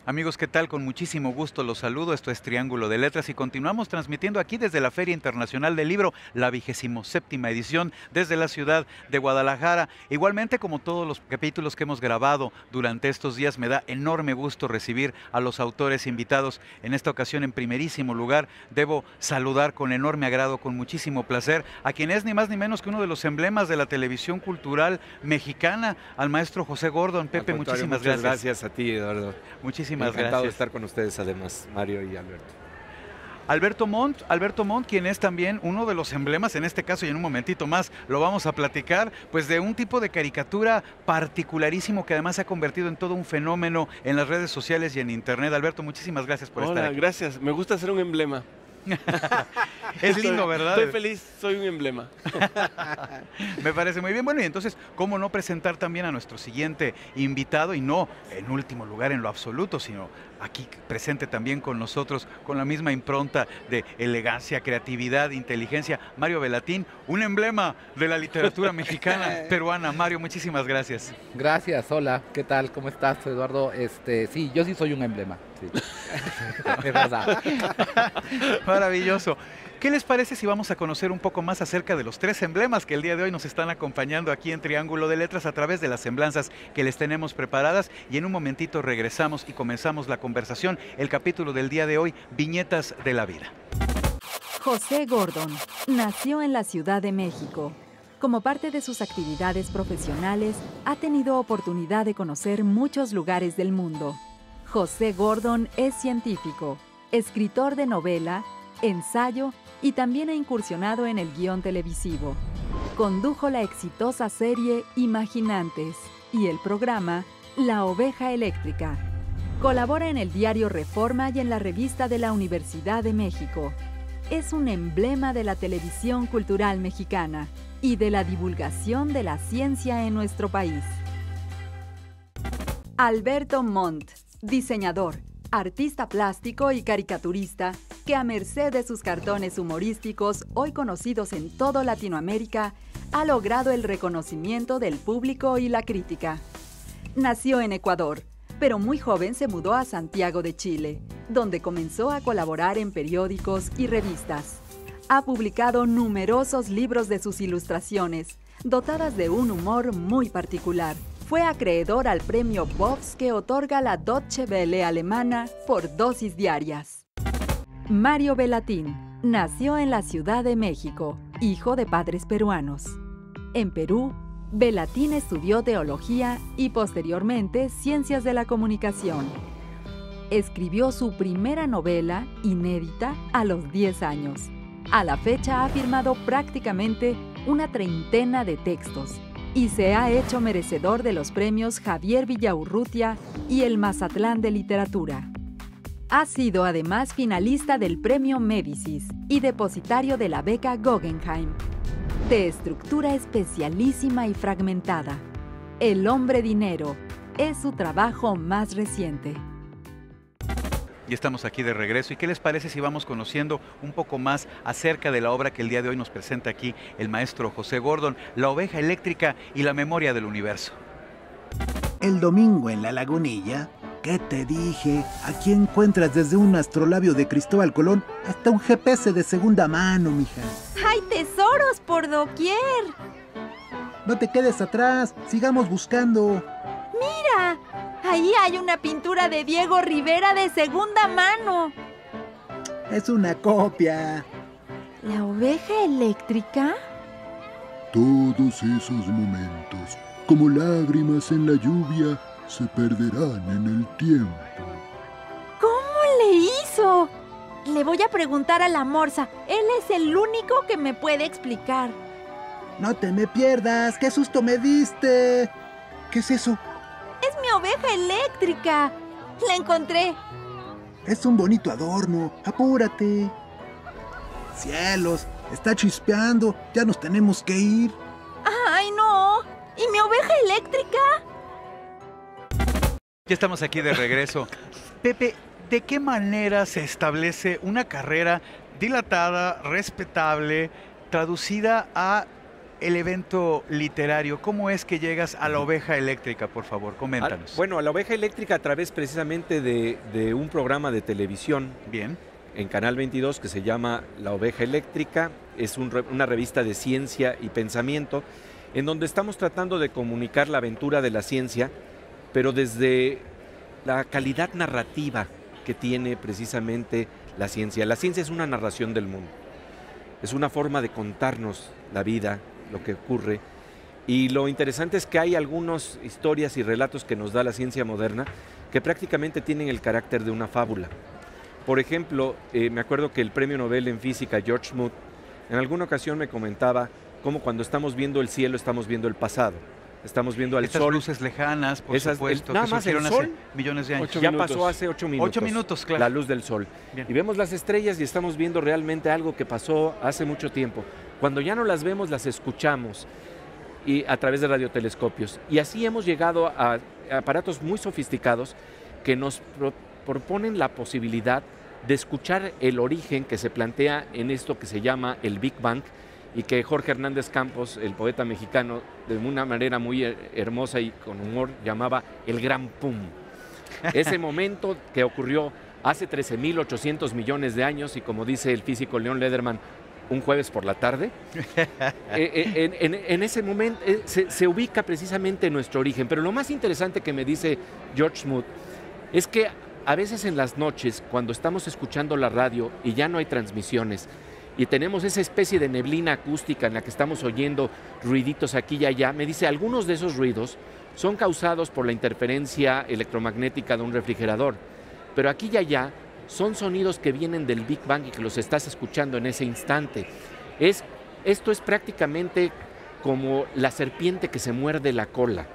Amigos, ¿qué tal? Con muchísimo gusto los saludo. Esto es Triángulo de Letras y continuamos transmitiendo aquí desde la Feria Internacional del Libro, la 27ª edición, desde la ciudad de Guadalajara. Igualmente, como todos los capítulos que hemos grabado durante estos días, me da enorme gusto recibir a los autores invitados. En esta ocasión, en primerísimo lugar, debo saludar con enorme agrado, con muchísimo placer, a quien es ni más ni menos que uno de los emblemas de la televisión cultural mexicana, al maestro José Gordon. Pepe, muchísimas gracias. Gracias a ti, Eduardo. Muchísimas Encantado gracias. de estar con ustedes, además, Mario y Alberto. Alberto Montt, quien es también uno de los emblemas, en este caso y en un momentito más lo vamos a platicar, pues de un tipo de caricatura particularísimo que además se ha convertido en todo un fenómeno en las redes sociales y en internet. Alberto, muchísimas gracias por estar aquí. Gracias. Me gusta ser un emblema. Es lindo, ¿verdad? Estoy feliz, soy un emblema. Me parece muy bien. Bueno, y entonces, ¿cómo no presentar también a nuestro siguiente invitado? Y no en último lugar en lo absoluto, sino aquí presente también con nosotros, con la misma impronta de elegancia, creatividad, inteligencia, Mario Velatín, un emblema de la literatura mexicana, peruana. Mario, muchísimas gracias. Gracias, hola, ¿qué tal? ¿Cómo estás, Eduardo? Sí, yo sí soy un emblema, sí. Es verdad. Maravilloso. ¿Qué les parece si vamos a conocer un poco más acerca de los 3 emblemas que el día de hoy nos están acompañando aquí en Triángulo de Letras a través de las semblanzas que les tenemos preparadas? Y en un momentito regresamos y comenzamos la conversación, el capítulo del día de hoy, Viñetas de la Vida. José Gordon nació en la Ciudad de México. Como parte de sus actividades profesionales, ha tenido oportunidad de conocer muchos lugares del mundo. José Gordon es científico, escritor de novela, ensayo y también ha incursionado en el guión televisivo. Condujo la exitosa serie Imaginantes y el programa La Oveja Eléctrica. Colabora en el diario Reforma y en la revista de la Universidad de México. Es un emblema de la televisión cultural mexicana y de la divulgación de la ciencia en nuestro país. Alberto Montt, diseñador, artista plástico y caricaturista, que a merced de sus cartones humorísticos, hoy conocidos en toda Latinoamérica, ha logrado el reconocimiento del público y la crítica. Nació en Ecuador, pero muy joven se mudó a Santiago de Chile, donde comenzó a colaborar en periódicos y revistas. Ha publicado numerosos libros de sus ilustraciones, dotadas de un humor muy particular. Fue acreedor al premio Bofs que otorga la Deutsche Welle alemana por dosis diarias. Mario Velatín nació en la Ciudad de México, hijo de padres peruanos. En Perú, Velatín estudió teología y posteriormente ciencias de la comunicación. Escribió su primera novela, inédita, a los 10 años. A la fecha ha firmado prácticamente una treintena de textos y se ha hecho merecedor de los premios Javier Villaurrutia y el Mazatlán de Literatura. Ha sido además finalista del Premio Médicis y depositario de la beca Guggenheim. De estructura especialísima y fragmentada, El hombre dinero es su trabajo más reciente. Y estamos aquí de regreso. ¿Y qué les parece si vamos conociendo un poco más acerca de la obra que el día de hoy nos presenta aquí el maestro José Gordon, La Oveja Eléctrica y la Memoria del Universo? El domingo en La Lagunilla, ¿qué te dije? Aquí encuentras desde un astrolabio de Cristóbal Colón hasta un GPS de segunda mano, mija. ¡Hay tesoros por doquier! No te quedes atrás, sigamos buscando. ¡Mira! Ahí hay una pintura de Diego Rivera de segunda mano. Es una copia. ¿La oveja eléctrica? Todos esos momentos, como lágrimas en la lluvia, se perderán en el tiempo. ¿Cómo le hizo? Le voy a preguntar a la Morsa. Él es el único que me puede explicar. No te me pierdas, qué susto me diste. ¿Qué es eso? Es mi oveja eléctrica! ¡La encontré! Es un bonito adorno. Apúrate. Cielos, está chispeando. Ya nos tenemos que ir. ¡Ay, no! ¿Y mi oveja eléctrica? Ya estamos aquí de regreso. Pepe, ¿de qué manera se establece una carrera dilatada, respetable, traducida a el evento literario? ¿Cómo es que llegas a la oveja eléctrica, por favor? Coméntanos. Bueno, a la oveja eléctrica a través precisamente de un programa de televisión Bien. en Canal 22 que se llama La Oveja Eléctrica. Es una revista de ciencia y pensamiento en donde estamos tratando de comunicar la aventura de la ciencia, pero desde la calidad narrativa que tiene precisamente la ciencia. La ciencia es una narración del mundo, es una forma de contarnos la vida, lo que ocurre, y lo interesante es que hay algunas historias y relatos que nos da la ciencia moderna que prácticamente tienen el carácter de una fábula. Por ejemplo, me acuerdo que el premio Nobel en física, George Smoot, en alguna ocasión me comentaba cómo cuando estamos viendo el cielo estamos viendo el pasado. Estamos viendo al Estas sol. luces lejanas, por supuesto, nada que más el surgieron sol, hace millones de años. ya pasó hace 8 minutos. 8 minutos, claro. La luz del sol. Bien. Y vemos las estrellas y estamos viendo realmente algo que pasó hace mucho tiempo. Cuando ya no las vemos, las escuchamos y a través de radiotelescopios. Y así hemos llegado a aparatos muy sofisticados que nos proponen la posibilidad de escuchar el origen que se plantea en esto que se llama el Big Bang, y que Jorge Hernández Campos, el poeta mexicano, de una manera muy hermosa y con humor, llamaba el Gran Pum. Ese momento que ocurrió hace 13.800 millones de años, y como dice el físico Leon Lederman, un jueves por la tarde, en ese momento se ubica precisamente nuestro origen. Pero lo más interesante que me dice George Smoot es que a veces en las noches, cuando estamos escuchando la radio y ya no hay transmisiones, y tenemos esa especie de neblina acústica en la que estamos oyendo ruiditos aquí y allá, me dice, algunos de esos ruidos son causados por la interferencia electromagnética de un refrigerador, pero aquí y allá son sonidos que vienen del Big Bang y que los estás escuchando en ese instante. Esto es prácticamente como la serpiente que se muerde la cola.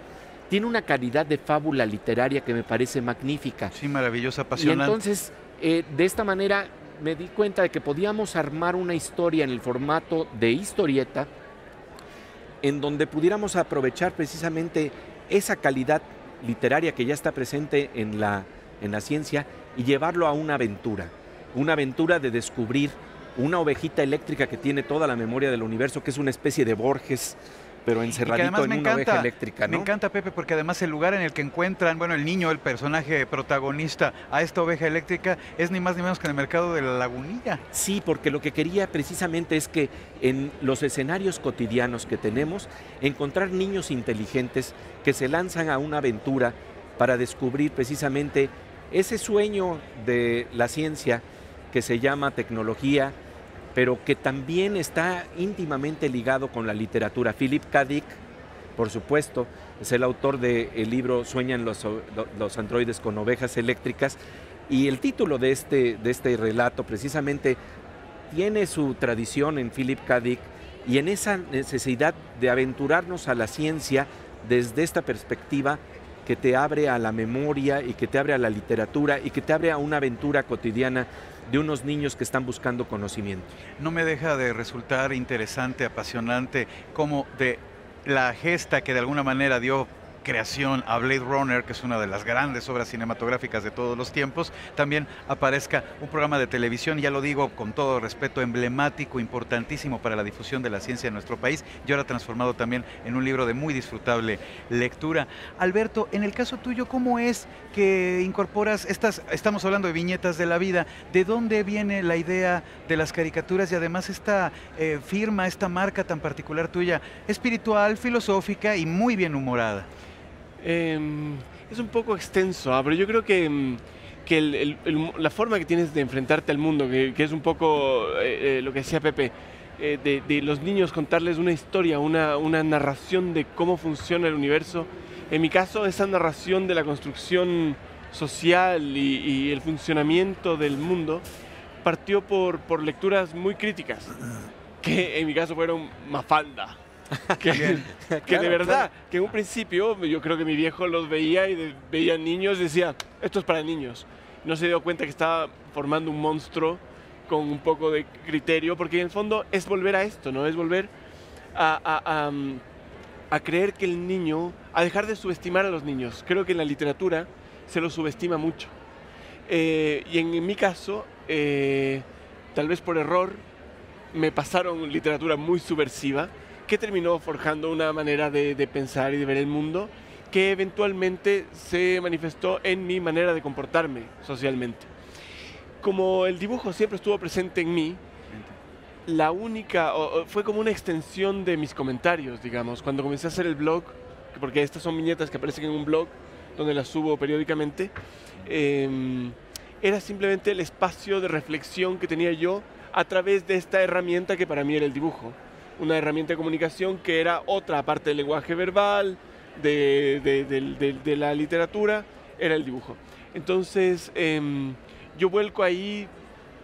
Tiene una calidad de fábula literaria que me parece magnífica. Sí, maravillosa, apasionante. Y entonces, de esta manera, me di cuenta de que podíamos armar una historia en el formato de historieta en donde pudiéramos aprovechar precisamente esa calidad literaria que ya está presente en la ciencia y llevarlo a una aventura de descubrir una ovejita eléctrica que tiene toda la memoria del universo, que es una especie de Borges, pero encerradito en una oveja eléctrica, ¿no? Me encanta, Pepe, porque además el lugar en el que encuentran, bueno, el niño, el personaje protagonista a esta oveja eléctrica, es ni más ni menos que en el mercado de la Lagunilla. Sí, porque lo que quería precisamente es que en los escenarios cotidianos que tenemos, encontrar niños inteligentes que se lanzan a una aventura para descubrir precisamente ese sueño de la ciencia que se llama tecnología, pero que también está íntimamente ligado con la literatura. Philip K. Dick, por supuesto, es el autor del libro Sueñan los androides con ovejas eléctricas, y el título de este relato precisamente tiene su tradición en Philip K. Dick y en esa necesidad de aventurarnos a la ciencia desde esta perspectiva que te abre a la memoria y que te abre a la literatura y que te abre a una aventura cotidiana de unos niños que están buscando conocimiento. No me deja de resultar interesante, apasionante, como de la gesta que de alguna manera dio creación a Blade Runner, que es una de las grandes obras cinematográficas de todos los tiempos, también aparezca un programa de televisión, ya lo digo con todo respeto, emblemático, importantísimo para la difusión de la ciencia en nuestro país, y ahora transformado también en un libro de muy disfrutable lectura. Alberto, en el caso tuyo, ¿cómo es que incorporas estamos hablando de viñetas de la vida, ¿de dónde viene la idea de las caricaturas y además esta firma, esta marca tan particular tuya, espiritual, filosófica y muy bien humorada? Es un poco extenso, pero yo creo que la forma que tienes de enfrentarte al mundo, que es un poco lo que decía Pepe, de los niños contarles una historia, una narración de cómo funciona el universo. En mi caso, esa narración de la construcción social y el funcionamiento del mundo partió por lecturas muy críticas, que en mi caso fueron Mafalda. que Claro, de verdad, claro. que en un principio yo creo que mi viejo los veía y veía niños y decía, esto es para niños. No se dio cuenta que estaba formando un monstruo con un poco de criterio, porque en el fondo es volver a esto, ¿no? Es volver a creer que el niño, a dejar de subestimar a los niños. Creo que en la literatura se los subestima mucho. Y en mi caso, tal vez por error, me pasaron literatura muy subversiva, que terminó forjando una manera de pensar y de ver el mundo, que eventualmente se manifestó en mi manera de comportarme socialmente. Como el dibujo siempre estuvo presente en mí, fue como una extensión de mis comentarios, digamos. Cuando comencé a hacer el blog, porque estas son viñetas que aparecen en un blog, donde las subo periódicamente, era simplemente el espacio de reflexión que tenía yo a través de esta herramienta que para mí era el dibujo. Una herramienta de comunicación que era otra, aparte del lenguaje verbal, de la literatura, era el dibujo. Entonces, yo vuelco ahí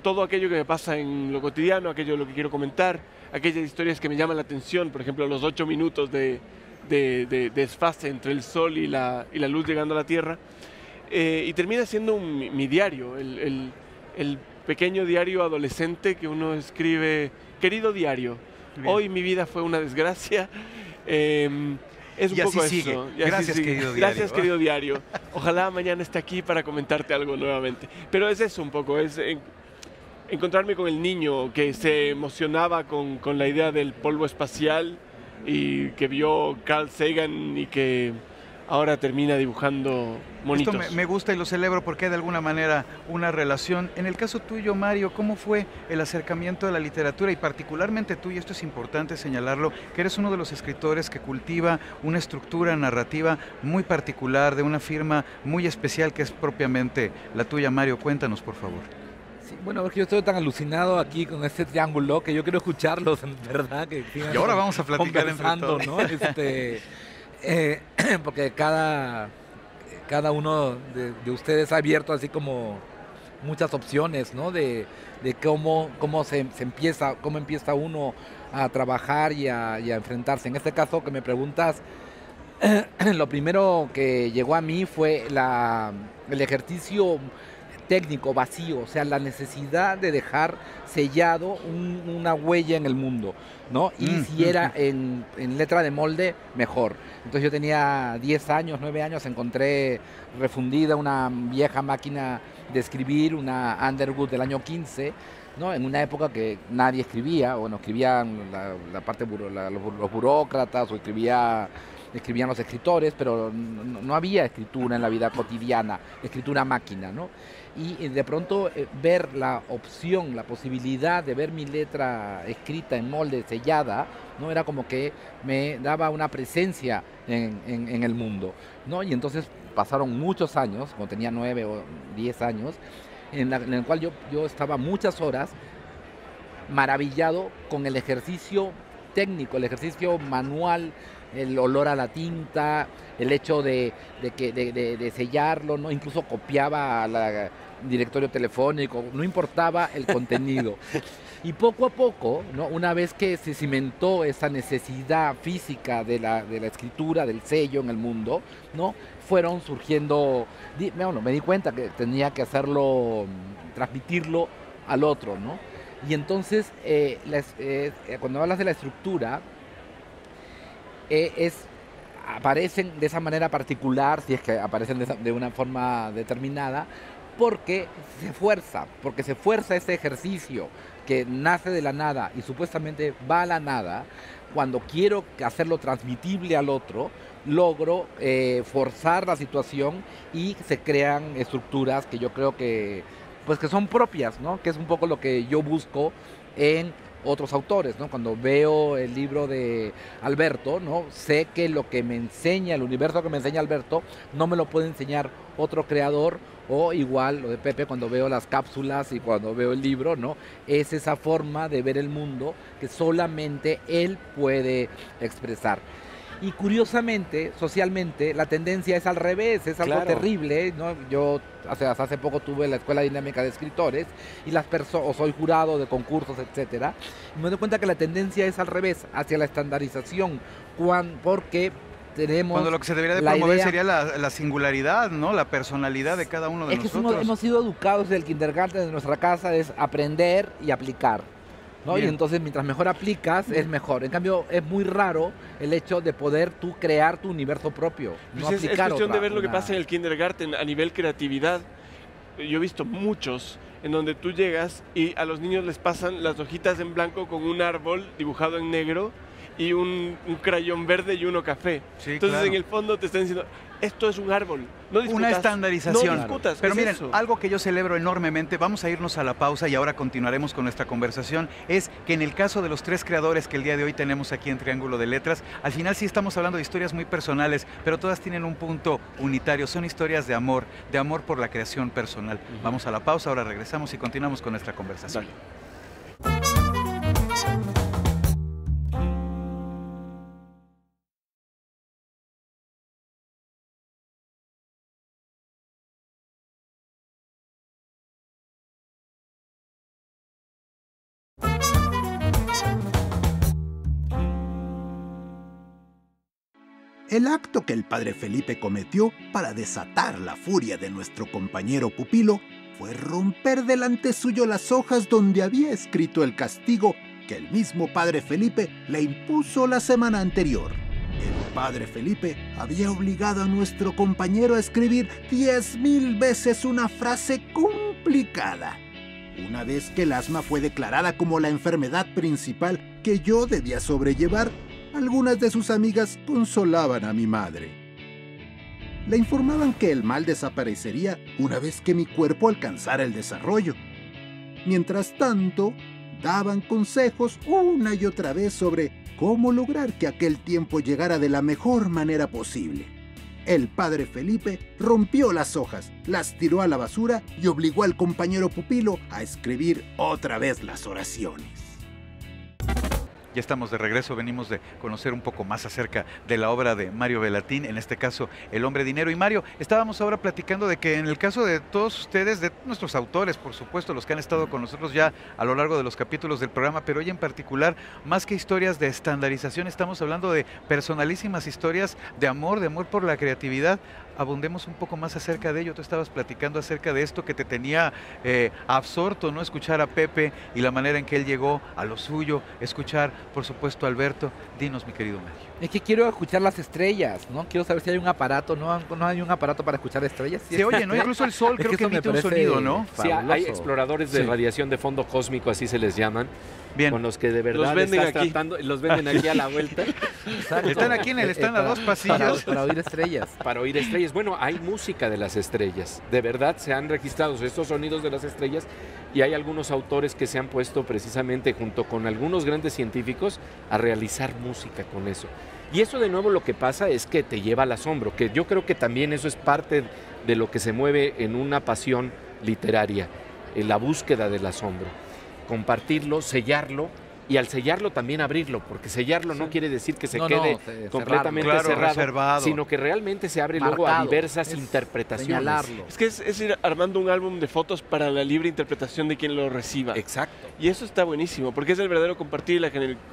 todo aquello que me pasa en lo cotidiano, aquello de lo que quiero comentar, aquellas historias que me llaman la atención, por ejemplo, los 8 minutos de desfase entre el sol y la luz llegando a la Tierra, y termina siendo mi diario, el pequeño diario adolescente que uno escribe, querido diario, hoy mi vida fue una desgracia. Es un Y poco así sigue. eso. Y Gracias, así sigue. querido diario. Gracias, querido diario. Ojalá mañana esté aquí para comentarte algo nuevamente. Pero es eso un poco, es encontrarme con el niño que se emocionaba con la idea del polvo espacial y que vio Carl Sagan y que ahora termina dibujando monitos. Esto me gusta y lo celebro porque hay de alguna manera una relación. En el caso tuyo, Mario, ¿cómo fue el acercamiento a la literatura? Y particularmente tú, y esto es importante señalarlo, que eres uno de los escritores que cultiva una estructura narrativa muy particular, de una firma muy especial que es propiamente la tuya, Mario. Cuéntanos, por favor. Sí, bueno, es que yo estoy tan alucinado aquí con este triángulo que yo quiero escucharlos, en verdad. Que sigan Y ahora vamos a platicar entre conversando, todos. ¿no? Porque cada uno de ustedes ha abierto así como muchas opciones, ¿no? De cómo empieza uno a trabajar y a enfrentarse. En este caso que me preguntas, lo primero que llegó a mí fue el ejercicio técnico vacío, o sea, la necesidad de dejar sellado una huella en el mundo, ¿no? Y si era en letra de molde, mejor. Entonces yo tenía 10 años, 9 años, encontré refundida una vieja máquina de escribir, una Underwood del año 15, ¿no? En una época que nadie escribía, bueno, escribían la parte los burócratas o escribían los escritores, pero no había escritura en la vida cotidiana, escritura máquina, ¿no? Y de pronto ver la opción, la posibilidad de ver mi letra escrita en molde, sellada, ¿no? Era como que me daba una presencia en el mundo, ¿no? Y entonces pasaron muchos años, cuando tenía 9 o 10 años, en el cual yo estaba muchas horas maravillado con el ejercicio técnico, el ejercicio manual, el olor a la tinta, el hecho de sellarlo, ¿no? Incluso copiaba al directorio telefónico, no importaba el contenido. Y poco a poco, ¿no? Una vez que se cimentó esa necesidad física de la escritura, del sello en el mundo, ¿no? Fueron surgiendo, bueno, me di cuenta que tenía que hacerlo, transmitirlo al otro, ¿no? Y entonces, cuando hablas de la estructura, aparecen de esa manera particular, si es que aparecen de una forma determinada, porque se fuerza ese ejercicio que nace de la nada y supuestamente va a la nada. Cuando quiero hacerlo transmitible al otro, logro forzar la situación y se crean estructuras que yo creo que son propias, ¿no? Que es un poco lo que yo busco en otros autores, ¿no? Cuando veo el libro de Alberto, ¿no? Sé que lo que me enseña, el universo que me enseña Alberto, no me lo puede enseñar otro creador, o igual lo de Pepe cuando veo las cápsulas y cuando veo el libro, ¿no? Es esa forma de ver el mundo que solamente él puede expresar. Y curiosamente, socialmente, la tendencia es al revés, es algo terrible, ¿no? Yo hasta hace poco tuve la Escuela Dinámica de Escritores y las personas, soy jurado de concursos, etcétera, y me doy cuenta que la tendencia es al revés, hacia la estandarización, porque tenemos cuando lo que se debería de promover sería la singularidad, ¿no? La personalidad de cada uno de nosotros. Hemos sido educados desde el kindergarten de nuestra casa, es aprender y aplicar, ¿no? Y entonces mientras mejor aplicas es mejor. En cambio es muy raro el hecho de poder tú crear tu universo propio. Pues es cuestión de ver lo que pasa en el kindergarten a nivel creatividad. Yo he visto muchos en donde tú llegas y a los niños les pasan las hojitas en blanco con un árbol dibujado en negro y un crayón verde y uno café. Sí, entonces en el fondo te están diciendo, esto es un árbol, no discutas. Una estandarización. No discutas. Pero miren, eso. algo que yo celebro enormemente, vamos a irnos a la pausa y ahora continuaremos con nuestra conversación, es que en el caso de los 3 creadores que el día de hoy tenemos aquí en Triángulo de Letras, al final sí estamos hablando de historias muy personales, pero todas tienen un punto unitario, son historias de amor por la creación personal. Vamos a la pausa, ahora regresamos y continuamos con nuestra conversación. Dale. El acto que el padre Felipe cometió para desatar la furia de nuestro compañero pupilo fue romper delante suyo las hojas donde había escrito el castigo que el mismo padre Felipe le impuso la semana anterior. El padre Felipe había obligado a nuestro compañero a escribir 10,000 veces una frase complicada. Una vez que el asma fue declarada como la enfermedad principal que yo debía sobrellevar, algunas de sus amigas consolaban a mi madre. Le informaban que el mal desaparecería una vez que mi cuerpo alcanzara el desarrollo. Mientras tanto, daban consejos una y otra vez sobre cómo lograr que aquel tiempo llegara de la mejor manera posible. El padre Felipe rompió las hojas, las tiró a la basura y obligó al compañero pupilo a escribir otra vez las oraciones. Ya estamos de regreso, venimos de conocer un poco más acerca de la obra de Mario Bellatín, en este caso El Hombre Dinero. Y Mario, estábamos ahora platicando de que en el caso de todos ustedes, de nuestros autores, por supuesto, los que han estado con nosotros ya a lo largo de los capítulos del programa, pero hoy en particular, más que historias de estandarización, estamos hablando de personalísimas historias de amor por la creatividad. Abundemos un poco más acerca de ello. Tú estabas platicando acerca de esto que te tenía absorto, ¿no? Escuchar a Pepe y la manera en que él llegó a lo suyo, escuchar, por supuesto, a Alberto. Dinos, mi querido Mario. Es que quiero escuchar las estrellas, ¿no? Quiero saber si hay un aparato, ¿no hay un aparato para escuchar estrellas? Se oye, ¿no? Incluso el sol creo que emite un sonido, ¿no? Sí, hay exploradores de radiación de fondo cósmico, así se les llaman. Bien. Con los que de verdad los venden aquí a la vuelta. Están aquí en el stand a 2 pasillos. Para oír estrellas. Para oír estrellas. Bueno, hay música de las estrellas. De verdad se han registrado estos sonidos de las estrellas y hay algunos autores que se han puesto precisamente junto con algunos grandes científicos a realizar música con eso. Y eso de nuevo lo que pasa es que te lleva al asombro, que yo creo que también eso es parte de lo que se mueve en una pasión literaria, en la búsqueda del asombro. Compartirlo, sellarlo y al sellarlo también abrirlo, porque sellarlo no quiere decir que se quede completamente cerrado, reservado, sino que realmente se abre luego a diversas interpretaciones. Señalarlo. Es que es ir armando un álbum de fotos para la libre interpretación de quien lo reciba. Exacto. Y eso está buenísimo, porque es el verdadero compartir,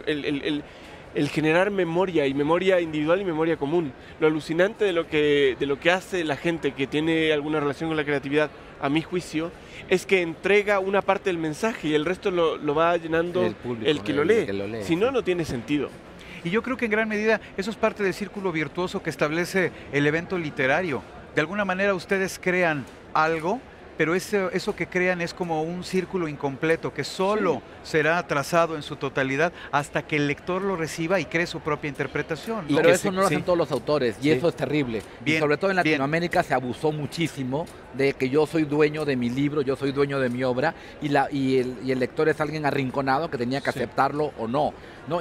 el generar memoria, y memoria individual y memoria común. Lo alucinante de lo que hace la gente que tiene alguna relación con la creatividad, a mi juicio, es que entrega una parte del mensaje y el resto lo va llenando el público, el que lo lee. Si no, no tiene sentido. Y yo creo que en gran medida eso es parte del círculo virtuoso que establece el evento literario. De alguna manera ustedes crean algo, pero eso que crean es como un círculo incompleto que solo será trazado en su totalidad hasta que el lector lo reciba y cree su propia interpretación, ¿no? Pero eso no lo hacen todos los autores y eso es terrible. Bien, y sobre todo en Latinoamérica se abusó muchísimo de que yo soy dueño de mi libro, yo soy dueño de mi obra y el lector es alguien arrinconado que tenía que aceptarlo o no.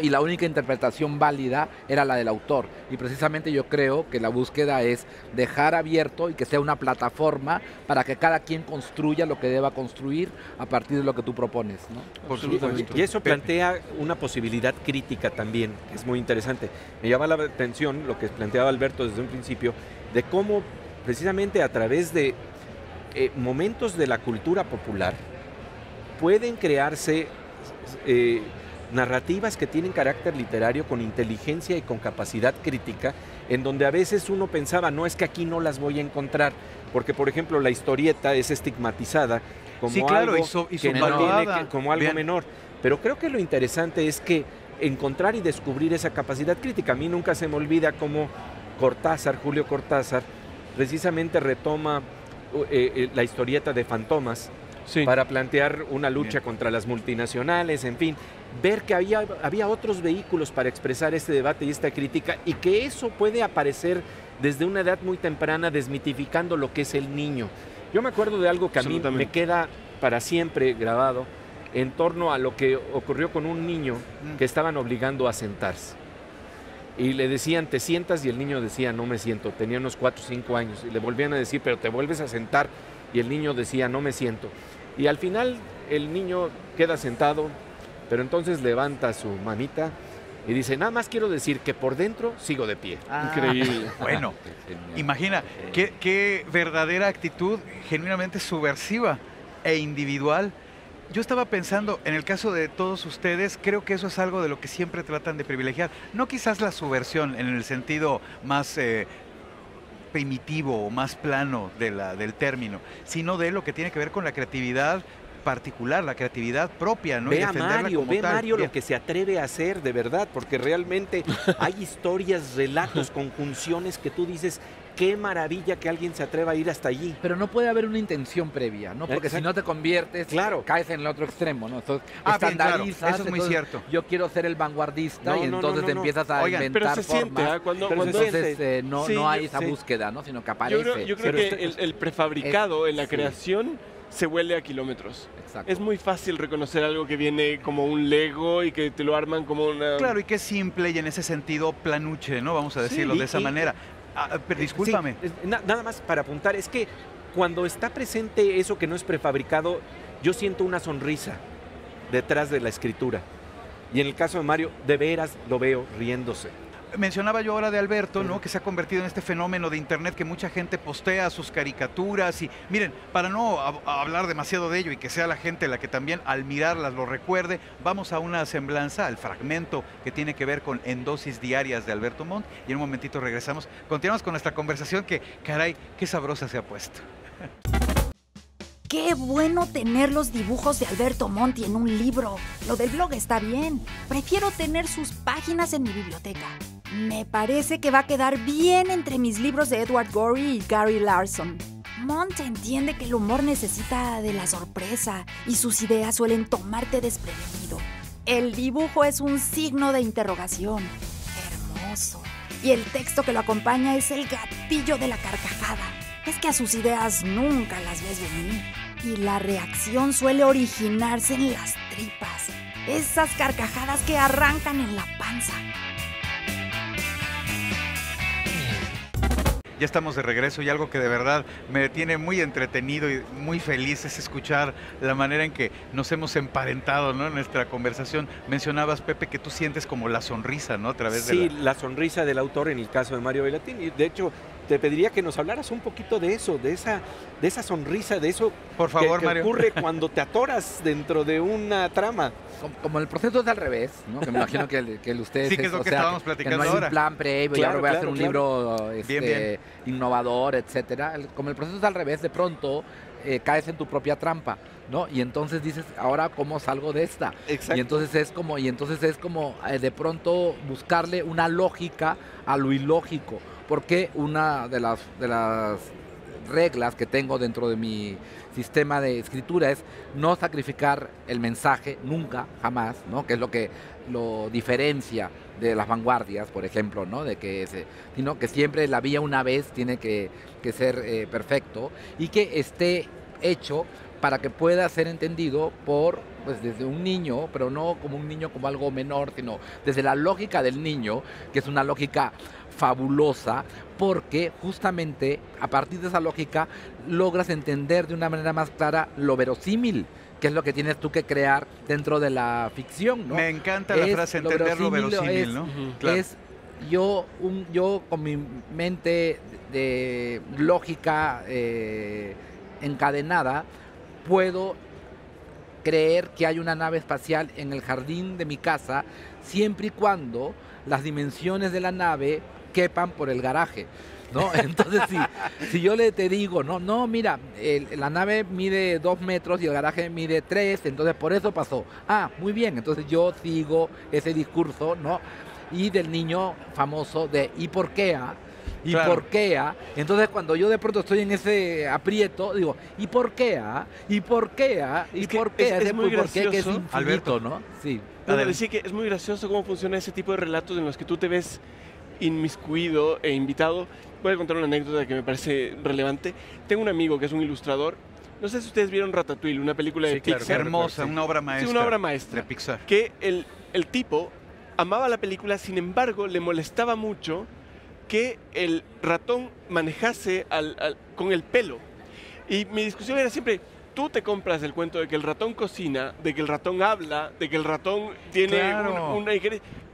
Y la única interpretación válida era la del autor. Y precisamente yo creo que la búsqueda es dejar abierto y que sea una plataforma para que cada quien construya lo que deba construir a partir de lo que tú propones, ¿no? Por supuesto. Y eso plantea una posibilidad crítica también, que es muy interesante. Me llama la atención lo que planteaba Alberto desde un principio, de cómo precisamente a través de momentos de la cultura popular pueden crearse narrativas que tienen carácter literario con inteligencia y con capacidad crítica, en donde a veces uno pensaba, no, es que aquí no las voy a encontrar, porque por ejemplo la historieta es estigmatizada como Sí, claro, algo y que no subvalorada. tiene como algo Bien. menor. Pero creo que lo interesante es que encontrar y descubrir esa capacidad crítica. A mí nunca se me olvida cómo Cortázar, Julio Cortázar, precisamente retoma la historieta de Fantomas Sí. para plantear una lucha Bien. contra las multinacionales, en fin, ver que había otros vehículos para expresar este debate y esta crítica, y que eso puede aparecer desde una edad muy temprana, desmitificando lo que es el niño. Yo me acuerdo de algo que a mí me Absolutamente. queda para siempre grabado en torno a lo que ocurrió con un niño que estaban obligando a sentarse. Y le decían, te sientas, y el niño decía, no me siento. Tenía unos 4 o 5 años. Y le volvían a decir, pero te vuelves a sentar. Y el niño decía, no me siento. Y al final el niño queda sentado, pero entonces levanta su manita y dice, nada más quiero decir que por dentro sigo de pie. Increíble. Bueno, imagina, qué verdadera actitud genuinamente subversiva e individual. Yo estaba pensando, en el caso de todos ustedes, creo que eso es algo de lo que siempre tratan de privilegiar. No quizás la subversión en el sentido más primitivo o más plano del término, sino de lo que tiene que ver con la creatividad particular, la creatividad propia, ¿no? Y Ve a defenderla Mario, como ve tal. Mario Bien. lo que se atreve a hacer, de verdad, porque realmente hay historias, relatos, conjunciones que tú dices, qué maravilla que alguien se atreva a ir hasta allí. Pero no puede haber una intención previa, ¿no? Porque si Exacto. no te conviertes, Claro. caes en el otro extremo, ¿no? Entonces, Bien, claro, estandarizas, eso es muy entonces, cierto. Yo quiero ser el vanguardista No, y no, entonces no, te no. empiezas a Oigan, inventar Pero se siente, formas. ¿ah? Cuando Entonces Sí, no hay esa sí. búsqueda, ¿no? Sino que Yo aparece. creo Pero que usted- el prefabricado en la sí. creación se huele a kilómetros. Exacto. Es muy fácil reconocer algo que viene como un Lego y que te lo arman como una... Claro, y que es simple y en ese sentido planuche, ¿no? Vamos a Sí, decirlo de esa manera. Pero discúlpame. Sí, nada más para apuntar, es que cuando está presente eso que no es prefabricado, yo siento una sonrisa detrás de la escritura. Y en el caso de Mario, de veras lo veo riéndose. Mencionaba yo ahora de Alberto, ¿no? Que se ha convertido en este fenómeno de internet que mucha gente postea sus caricaturas y miren, para no hablar demasiado de ello y que sea la gente la que también al mirarlas lo recuerde, vamos a una semblanza, al fragmento que tiene que ver con En dosis diarias de Alberto Montt y en un momentito regresamos. Continuamos con nuestra conversación que, caray, qué sabrosa se ha puesto. Qué bueno tener los dibujos de Alberto Monti en un libro. Lo del blog está bien. Prefiero tener sus páginas en mi biblioteca. Me parece que va a quedar bien entre mis libros de Edward Gorey y Gary Larson. Montt entiende que el humor necesita de la sorpresa y sus ideas suelen tomarte desprevenido. El dibujo es un signo de interrogación. Hermoso. Y el texto que lo acompaña es el gatillo de la carcajada. Es que a sus ideas nunca las ves venir. Y la reacción suele originarse en las tripas. Esas carcajadas que arrancan en la panza. Ya estamos de regreso y algo que de verdad me tiene muy entretenido y muy feliz es escuchar la manera en que nos hemos emparentado, ¿no? En nuestra conversación. Mencionabas, Pepe, que tú sientes como la sonrisa, ¿no? A través de Sí, la sonrisa del autor en el caso de Mario Bellatín. Y de hecho, te pediría que nos hablaras un poquito de eso, de esa sonrisa, de eso Por favor, que Mario. ocurre cuando te atoras dentro de una trama. Como el proceso es al revés, ¿no? Que me imagino que ustedes... Sí, que es lo que estábamos platicando que no hay ahora. un plan previo y Claro, ahora voy a hacer claro, un claro. libro Bien. innovador, etcétera. Como el proceso es al revés, de pronto caes en tu propia trampa, ¿no? Y entonces dices, ahora ¿cómo salgo de esta? Exacto. Y entonces es como de pronto buscarle una lógica a lo ilógico, porque una de las reglas que tengo dentro de mi sistema de escritura es no sacrificar el mensaje nunca, jamás, ¿no? Que es lo que lo diferencia de las vanguardias, por ejemplo, ¿no? Sino que siempre la vía una vez tiene que ser perfecto y que esté hecho para que pueda ser entendido por, pues, desde un niño, pero no como un niño como algo menor, sino desde la lógica del niño, que es una lógica fabulosa, porque justamente a partir de esa lógica logras entender de una manera más clara lo verosímil, que es lo que tienes tú que crear dentro de la ficción, ¿no? Me encanta la frase, entender lo verosímil, ¿no? Claro. Es yo con mi mente de lógica encadenada, puedo creer que hay una nave espacial en el jardín de mi casa, siempre y cuando las dimensiones de la nave quepan por el garaje, ¿no? Entonces, si yo te digo, no, mira, la nave mide 2 metros y el garaje mide 3, entonces por eso pasó. Ah, muy bien, entonces yo sigo ese discurso, ¿no? Y del niño famoso de ¿y por qué? ¿Y claro. por qué? Entonces, cuando yo de pronto estoy en ese aprieto, digo, ¿y por qué? ¿Y por qué? ¿Y por qué? Es muy gracioso, que es infinito, Alberto, ¿no? Sí. Decía que es muy gracioso cómo funciona ese tipo de relatos en los que tú te ves inmiscuido e invitado. Voy a contar una anécdota que me parece relevante. Tengo un amigo que es un ilustrador. No sé si ustedes vieron Ratatouille, una película de claro, Pixar. hermosa, una obra maestra. Sí, una obra maestra. De Pixar. Que el tipo amaba la película, sin embargo, le molestaba mucho que el ratón manejase con el pelo. Y mi discusión era siempre, tú te compras el cuento de que el ratón cocina, de que el ratón habla, de que el ratón tiene una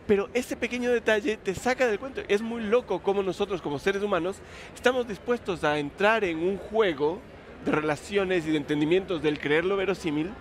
pero ese pequeño detalle te saca del cuento. Es muy loco cómo nosotros como seres humanos estamos dispuestos a entrar en un juego de relaciones y de entendimientos del creer lo verosímil.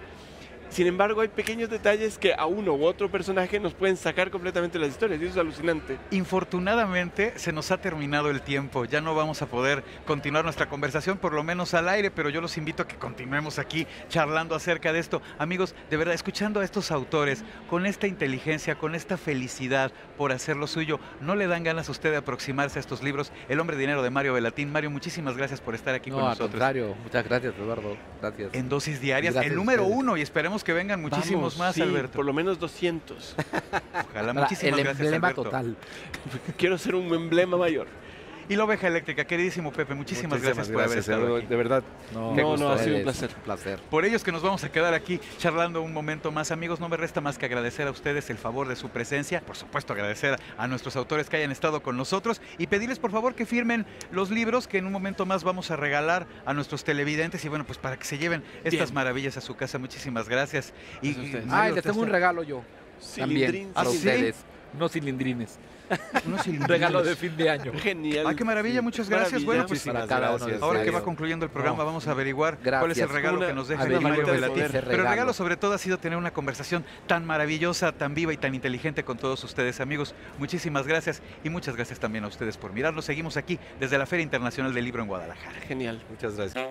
Sin embargo, hay pequeños detalles que a uno u otro personaje nos pueden sacar completamente las historias, y eso es alucinante. Infortunadamente, se nos ha terminado el tiempo. Ya no vamos a poder continuar nuestra conversación, por lo menos al aire, pero yo los invito a que continuemos aquí charlando acerca de esto. Amigos, de verdad, escuchando a estos autores, con esta inteligencia, con esta felicidad por hacer lo suyo, ¿no le dan ganas a usted de aproximarse a estos libros? El hombre dinero de Mario Bellatín. Mario, muchísimas gracias por estar aquí con nosotros. Al contrario, muchas gracias, Eduardo. Gracias. En Dosis Diarias, el número 1, y esperemos que vengan muchísimos más, sí, Alberto. Por lo menos 200. Ojalá, muchísimas gracias, El emblema Alberto. total. Quiero ser un emblema mayor. Y la oveja eléctrica, queridísimo Pepe, muchísimas gracias por haber estado aquí. De verdad. Ha sido un placer. Un placer. Por ellos que nos vamos a quedar aquí charlando un momento más. Amigos, no me resta más que agradecer a ustedes el favor de su presencia. Por supuesto, agradecer a nuestros autores que hayan estado con nosotros y pedirles por favor que firmen los libros que en un momento más vamos a regalar a nuestros televidentes y bueno, pues para que se lleven estas maravillas a su casa. Muchísimas gracias. Y Mario, les tengo un regalo yo. También para ustedes. Unos cilindrines. Un regalo de fin de año. Genial. Ah, qué maravilla, muchas gracias. Bueno, pues para cada uno de ahora que ustedes. va concluyendo el programa, vamos a averiguar cuál es el regalo que nos deja Averigüen Mario cuál es Bellatín. ese Pero el regalo regalo. sobre todo ha sido tener una conversación tan maravillosa, tan viva y tan inteligente con todos ustedes, amigos. Muchísimas gracias y muchas gracias también a ustedes por mirarnos. Seguimos aquí desde la Feria Internacional del Libro en Guadalajara. Genial. Muchas gracias.